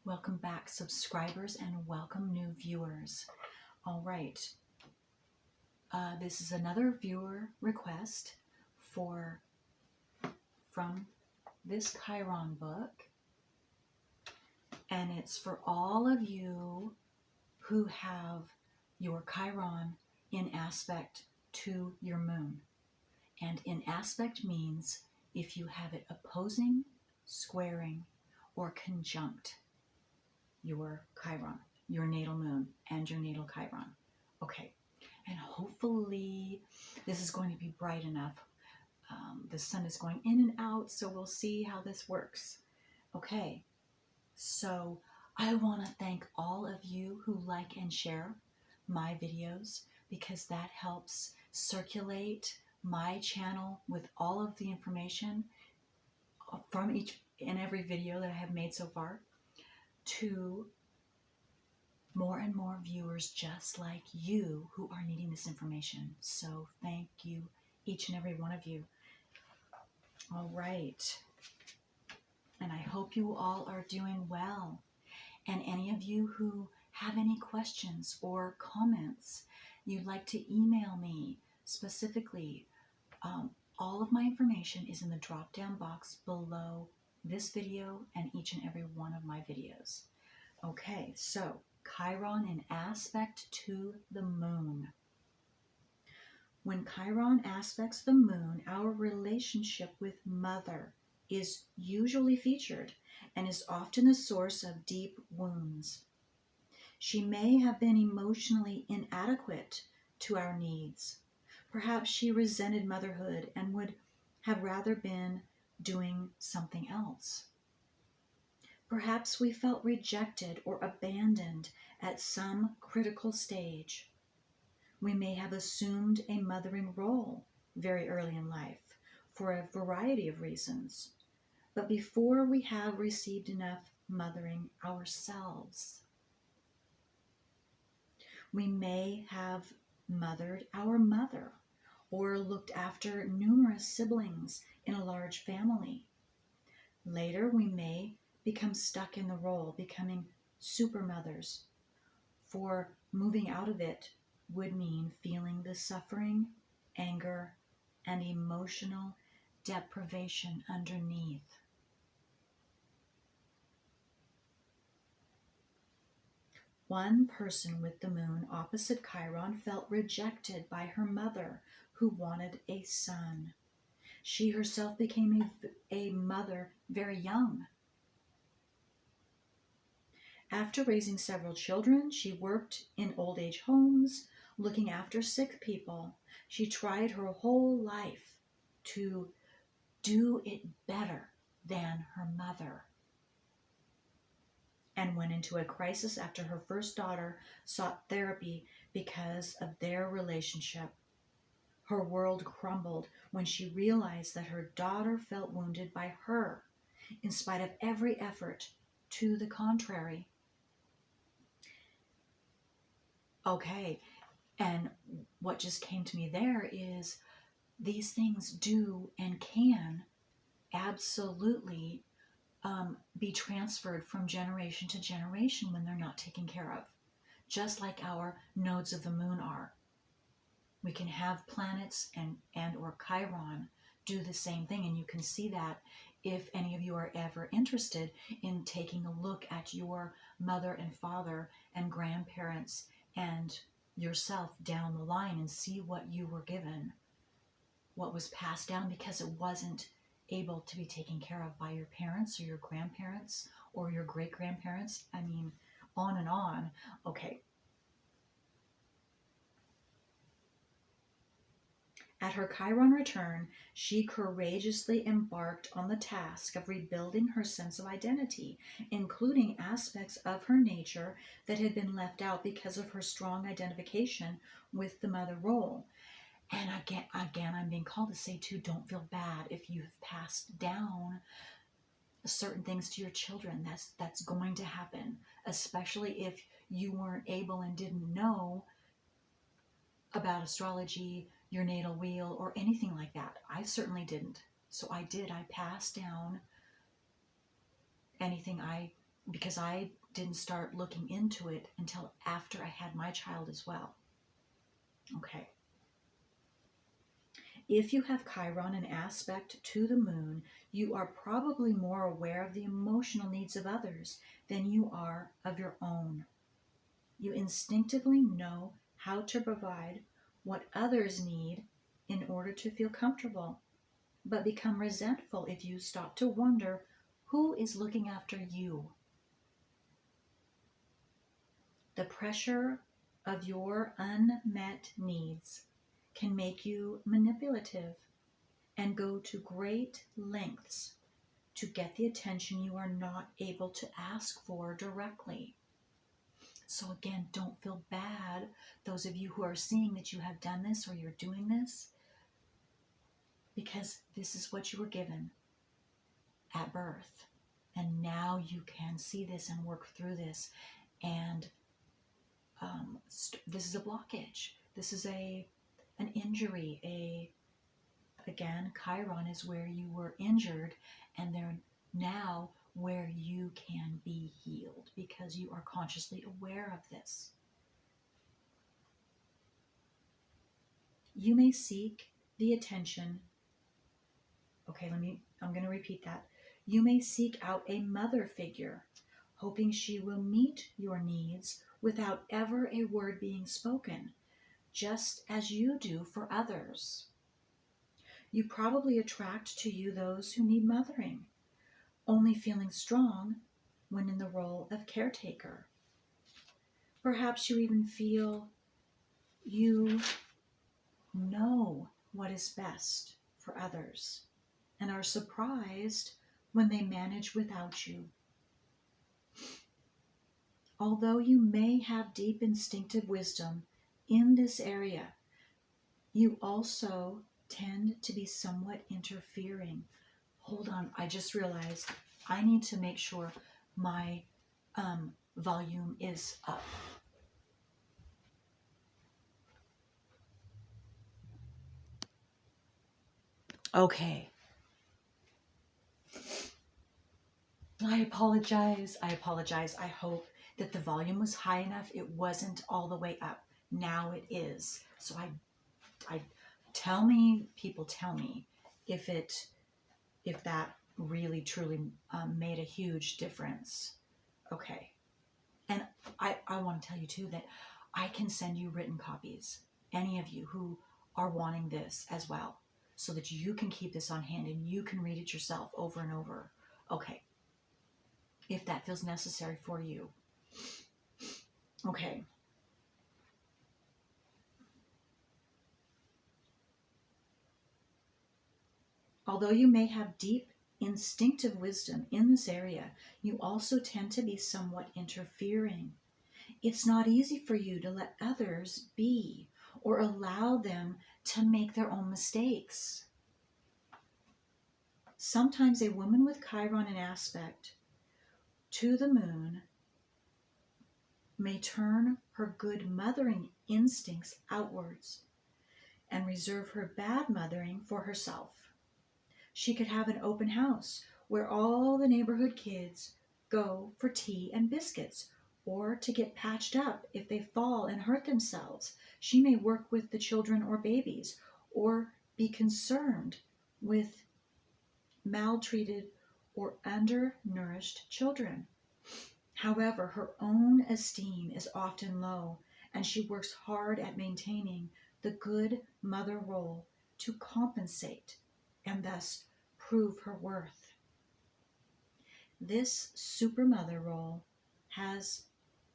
Welcome back, subscribers, and welcome new viewers. All right, this is another viewer request from this Chiron book, and it's for all of you who have your Chiron in aspect to your moon. And in aspect means if you have it opposing, squaring, or conjunct your Chiron, your natal moon, and your natal Chiron. Okay, and hopefully this is going to be bright enough. The sun is going in and out, so we'll see how this works. Okay, so I want to thank all of you who like and share my videos, because that helps circulate my channel with all of the information from each and every video that I have made so far to more and more viewers just like you who are needing this information. So thank you, each and every one of you. All right. And I hope you all are doing well. And any of you who have any questions or comments you'd like to email me specifically, all of my information is in the drop-down box below this video and each and every one of my videos. Okay, so Chiron in aspect to the moon. When Chiron aspects the moon, our relationship with Mother is usually featured and is often a source of deep wounds. She may have been emotionally inadequate to our needs. Perhaps she resented motherhood and would have rather been doing something else. Perhaps we felt rejected or abandoned at some critical stage. We may have assumed a mothering role very early in life for a variety of reasons, but before we have received enough mothering ourselves. We may have mothered our mother or looked after numerous siblings in a large family. Later, we may become stuck in the role, becoming super mothers. For moving out of it would mean feeling the suffering, anger, and emotional deprivation underneath. One person with the moon opposite Chiron felt rejected by her mother, who wanted a son. She herself became a mother very young. After raising several children, she worked in old age homes, looking after sick people. She tried her whole life to do it better than her mother, and went into a crisis after her first daughter sought therapy because of their relationship. Her world crumbled when she realized that her daughter felt wounded by her, in spite of every effort to the contrary. Okay, and what just came to me there is these things do and can absolutely be transferred from generation to generation when they're not taken care of, just like our nodes of the moon are. We can have planets and or Chiron do the same thing, and you can see that if any of you are ever interested in taking a look at your mother and father and grandparents and yourself down the line and see what you were given, what was passed down because it wasn't able to be taken care of by your parents or your grandparents or your great-grandparents. I mean, on and on. Okay. At her Chiron return, she courageously embarked on the task of rebuilding her sense of identity, including aspects of her nature that had been left out because of her strong identification with the mother role. And again, I'm being called to say too, don't feel bad if you've passed down certain things to your children. That's going to happen, especially if you weren't able and didn't know about astrology, your natal wheel, or anything like that. I certainly didn't. So I passed down anything I because I didn't start looking into it until after I had my child as well. Okay. If you have Chiron in aspect to the moon, you are probably more aware of the emotional needs of others than you are of your own. You instinctively know how to provide what others need in order to feel comfortable, but become resentful if you stop to wonder who is looking after you. The pressure of your unmet needs can make you manipulative and go to great lengths to get the attention you are not able to ask for directly. So again, don't feel bad, those of you who are seeing that you have done this or you're doing this, because this is what you were given at birth. And now you can see this and work through this. And this is a blockage. This is an injury. Again, Chiron is where you were injured, and they're now where you can be healed because you are consciously aware of this. You may seek the attention. Okay, I'm going to repeat that. You may seek out a mother figure, hoping she will meet your needs without ever a word being spoken, just as you do for others. You probably attract to you those who need mothering, only feeling strong when in the role of caretaker. Perhaps you even feel you know what is best for others and are surprised when they manage without you. Although you may have deep instinctive wisdom in this area, you also tend to be somewhat interfering. Hold on, I just realized I need to make sure my volume is up. Okay. I apologize. I hope that the volume was high enough. It wasn't all the way up. Now it is. So I people tell me if that really truly made a huge difference. Okay. And I want to tell you too that I can send you written copies, any of you who are wanting this as well, so that you can keep this on hand and you can read it yourself over and over. Okay. If that feels necessary for you. Okay. Although you may have deep instinctive wisdom in this area, you also tend to be somewhat interfering. It's not easy for you to let others be or allow them to make their own mistakes. Sometimes a woman with Chiron in aspect to the moon may turn her good mothering instincts outwards and reserve her bad mothering for herself. She could have an open house where all the neighborhood kids go for tea and biscuits or to get patched up if they fall and hurt themselves. She may work with the children or babies or be concerned with maltreated or undernourished children. However, her own esteem is often low, and she works hard at maintaining the good mother role to compensate and thus prove her worth. This super mother role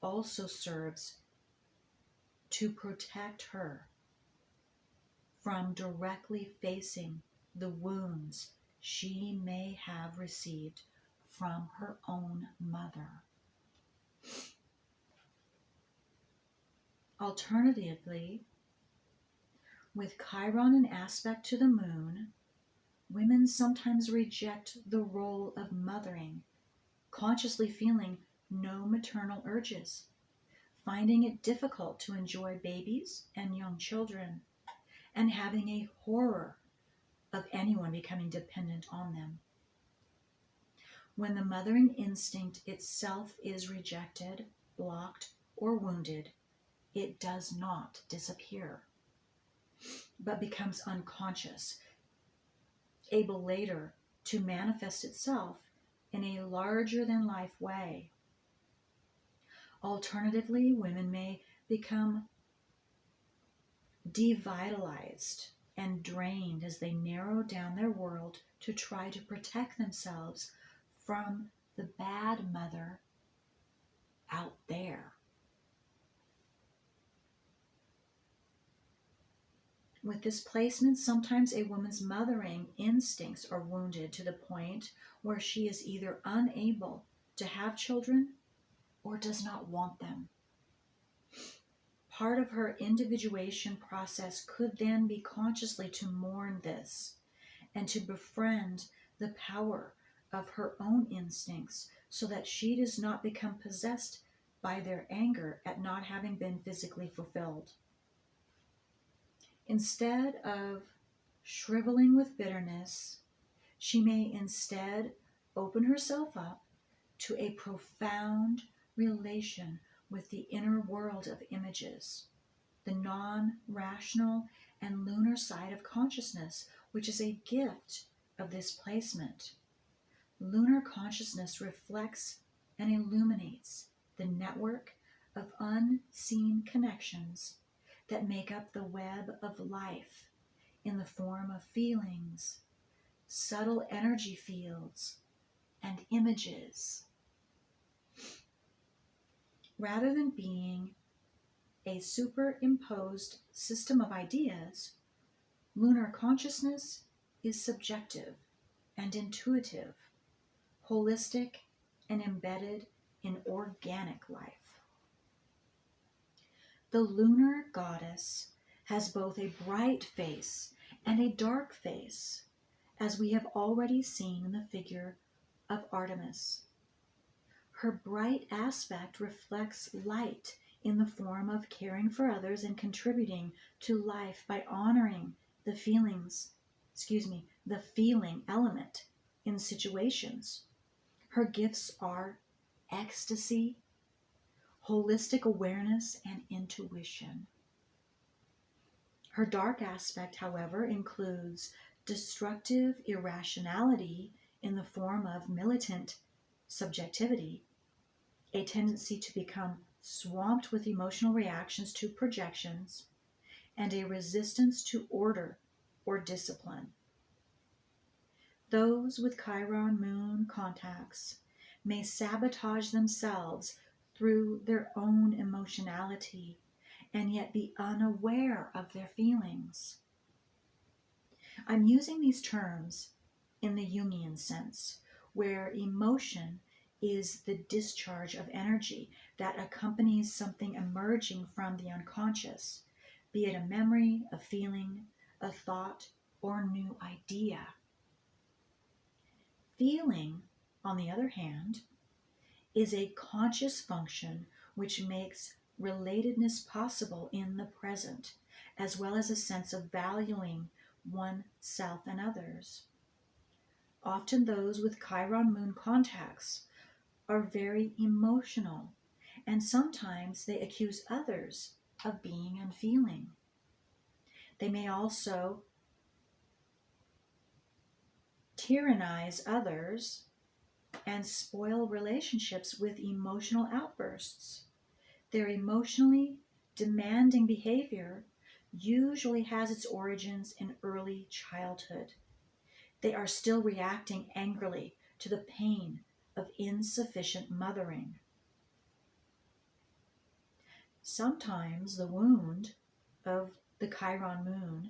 also serves to protect her from directly facing the wounds she may have received from her own mother. Alternatively, with Chiron in aspect to the moon, women sometimes reject the role of mothering, consciously feeling no maternal urges, finding it difficult to enjoy babies and young children, and having a horror of anyone becoming dependent on them. When the mothering instinct itself is rejected, blocked, or wounded, it does not disappear, but becomes unconscious, able later to manifest itself in a larger than life way. Alternatively, women may become devitalized and drained as they narrow down their world to try to protect themselves from the bad mother out there. With this placement, sometimes a woman's mothering instincts are wounded to the point where she is either unable to have children or does not want them. Part of her individuation process could then be consciously to mourn this and to befriend the power of her own instincts so that she does not become possessed by their anger at not having been physically fulfilled. Instead of shriveling with bitterness, she may instead open herself up to a profound relation with the inner world of images, the non-rational and lunar side of consciousness, which is a gift of this placement. Lunar consciousness reflects and illuminates the network of unseen connections that make up the web of life in the form of feelings, subtle energy fields, and images. Rather than being a superimposed system of ideas, lunar consciousness is subjective and intuitive, holistic, and embedded in organic life. The lunar goddess has both a bright face and a dark face, as we have already seen in the figure of Artemis. Her bright aspect reflects light in the form of caring for others and contributing to life by honoring the feeling element in situations. Her gifts are ecstasy, holistic awareness, and intuition. Her dark aspect, however, includes destructive irrationality in the form of militant subjectivity, a tendency to become swamped with emotional reactions to projections, and a resistance to order or discipline. Those with Chiron moon contacts may sabotage themselves through their own emotionality and yet be unaware of their feelings. I'm using these terms in the Jungian sense, where emotion is the discharge of energy that accompanies something emerging from the unconscious, be it a memory, a feeling, a thought, or new idea. Feeling, on the other hand, is a conscious function which makes relatedness possible in the present, as well as a sense of valuing oneself and others. Often those with Chiron moon contacts are very emotional, and sometimes they accuse others of being unfeeling. They may also tyrannize others and spoil relationships with emotional outbursts. Their emotionally demanding behavior usually has its origins in early childhood. They are still reacting angrily to the pain of insufficient mothering. Sometimes the wound of the Chiron moon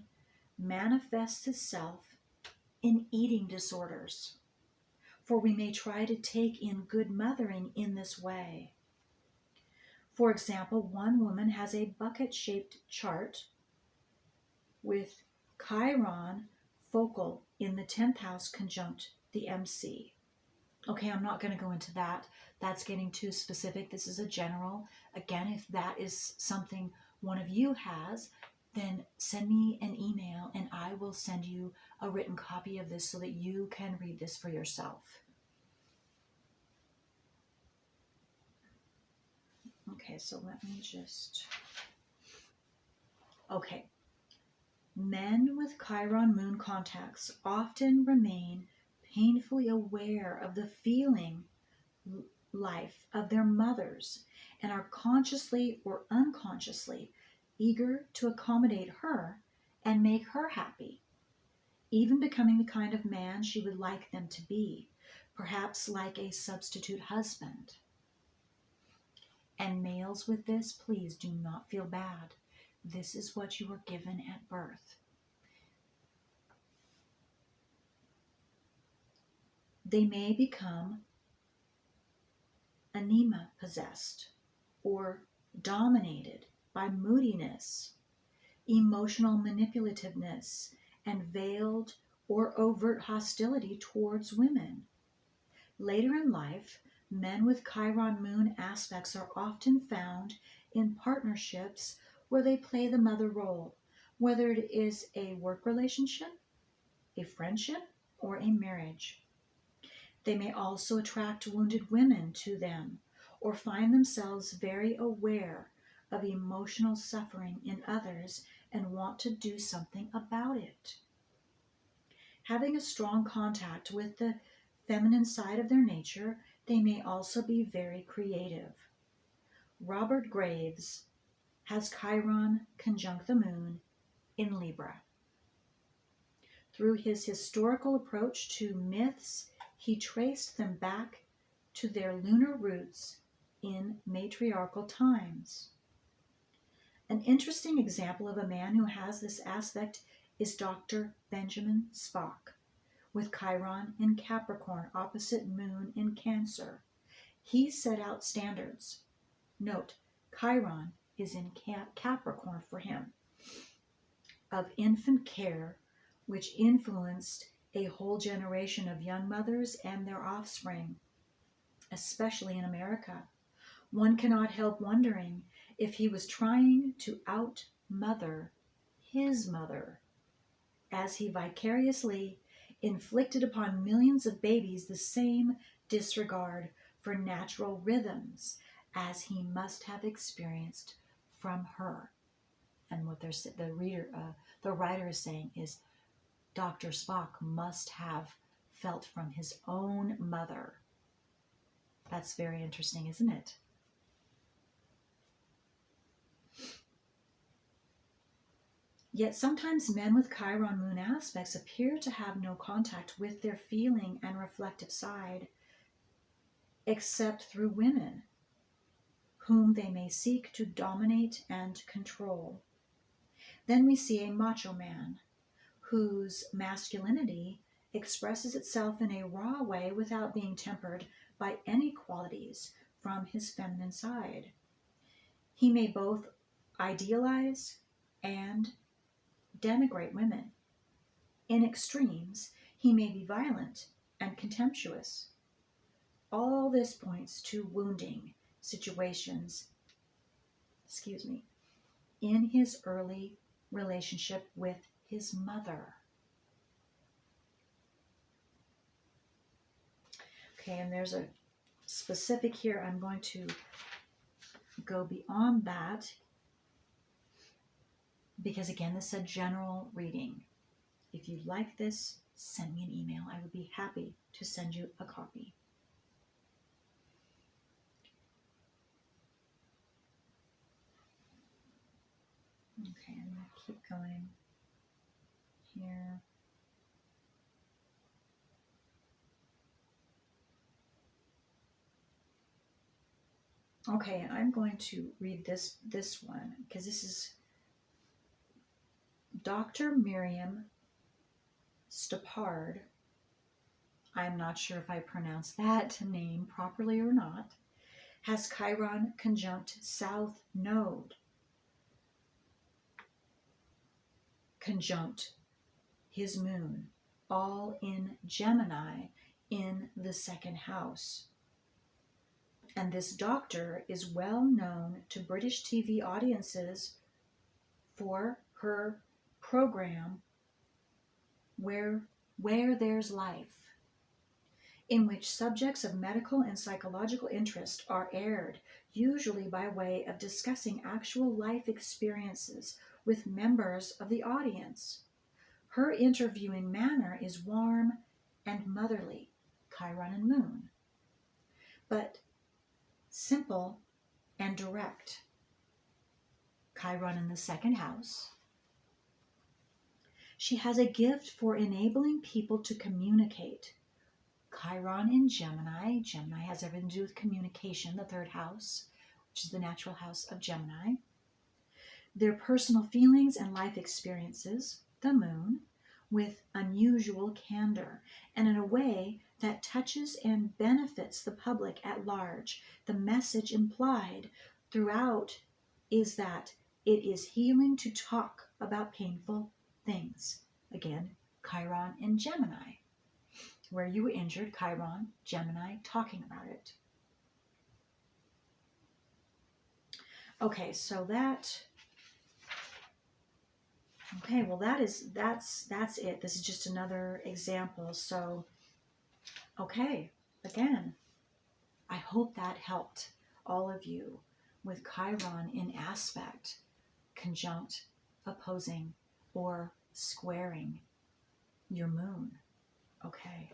manifests itself in eating disorders, for we may try to take in good mothering in this way. For example, one woman has a bucket-shaped chart with Chiron focal in the 10th house conjunct the MC. Okay, I'm not going to go into that. That's getting too specific. This is a general. Again, if that is something one of you has, then send me an email and I will send you a written copy of this so that you can read this for yourself. Okay, so let me just... Okay. Men with Chiron moon contacts often remain painfully aware of the feeling life of their mothers and are consciously or unconsciously eager to accommodate her and make her happy, even becoming the kind of man she would like them to be, perhaps like a substitute husband. And males with this, please do not feel bad. This is what you were given at birth. They may become anema possessed or dominated by moodiness, emotional manipulativeness, and veiled or overt hostility towards women. Later in life, men with Chiron moon aspects are often found in partnerships where they play the mother role, whether it is a work relationship, a friendship, or a marriage. They may also attract wounded women to them or find themselves very aware of emotional suffering in others and want to do something about it. Having a strong contact with the feminine side of their nature, they may also be very creative. Robert Graves has Chiron conjunct the moon in Libra. Through his historical approach to myths, he traced them back to their lunar roots in matriarchal times. An interesting example of a man who has this aspect is Dr. Benjamin Spock, with Chiron in Capricorn opposite Moon in Cancer. He set out standards. Note, Chiron is in Capricorn for him, of infant care, which influenced a whole generation of young mothers and their offspring, especially in America. One cannot help wondering if he was trying to out-mother his mother, as he vicariously inflicted upon millions of babies the same disregard for natural rhythms as he must have experienced from her. And what the writer is saying is Dr. Spock must have felt from his own mother. That's very interesting, isn't it? Yet sometimes men with Chiron moon aspects appear to have no contact with their feeling and reflective side, except through women, whom they may seek to dominate and control. Then we see a macho man, whose masculinity expresses itself in a raw way without being tempered by any qualities from his feminine side. He may both idealize and denigrate women. In extremes, he may be violent and contemptuous. All this points to wounding situations, in his early relationship with his mother. Okay, and there's a specific here. I'm going to go beyond that because, again, this is a general reading. If you'd like this, send me an email. I would be happy to send you a copy. Okay, I'm going to keep going here. Okay, and I'm going to read this one because this is Dr. Miriam Stapard. I'm not sure if I pronounced that name properly or not. Has Chiron conjunct South Node, conjunct his moon, all in Gemini in the second house. And this doctor is well known to British TV audiences for her program Where There's Life. in which subjects of medical and psychological interest are aired, usually by way of discussing actual life experiences with members of the audience. Her interviewing manner is warm and motherly, Chiron and Moon, but simple and direct, Chiron in the second house. She has a gift for enabling people to communicate. Chiron in Gemini. Gemini has everything to do with communication, the third house, which is the natural house of Gemini. Their personal feelings and life experiences, the Moon, with unusual candor and in a way that touches and benefits the public at large. The message implied throughout is that it is healing to talk about painful things. Again, Chiron in Gemini. Where you were injured, Chiron, Gemini, talking about it. Okay, so well that's it. This is just another example. So, okay, again, I hope that helped all of you with Chiron in aspect, conjunct, opposing, or squaring your moon. Okay,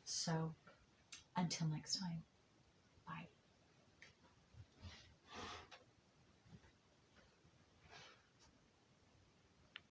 so until next time.